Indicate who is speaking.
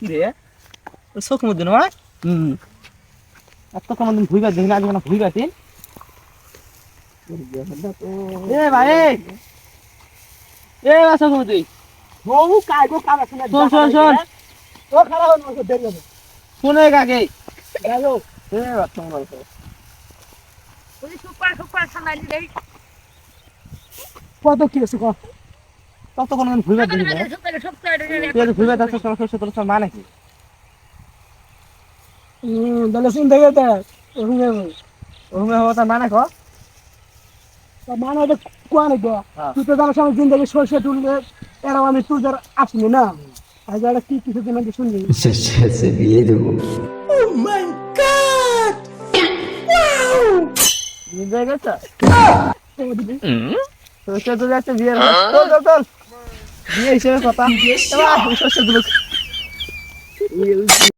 Speaker 1: রে চোখ মধ্যে নয় এত কোনদিন ভুইবা দেখি না আজ মানে ভুইবা তিন এ ভাই এ আসো তুমি
Speaker 2: বউ কাই গো কাজ আছে না
Speaker 1: শোন
Speaker 2: ও খারাপ হলো দেরি হবে
Speaker 1: শুনে কাকে
Speaker 2: গেল
Speaker 1: এ বাচ্চা বল
Speaker 3: ওই সুপার সানালি রে
Speaker 2: কত কি আছে কত
Speaker 1: তত কোনদিন ভুইবা দেখি না
Speaker 3: সুপার
Speaker 1: তুই ভুইবা থাকছিস সমস্যা তোর সব মানে কি
Speaker 2: তাহলে শুন দেখে তা রুমে
Speaker 1: রুমে হওয়া তার মানে কর
Speaker 2: মানে এটা কোয়ানে গো তুই তো জানাস আমার জিন্দগি সরষে তুললে এরাও আমি তুই যার আসলি না আজ আর কি কিছু দিন আগে শুনলি
Speaker 4: से दिए दो
Speaker 1: বুঝে গেছ সরষে তো যাচ্ছে বিয়ের চল বিয়ে হিসেবে কথা এবার সরষে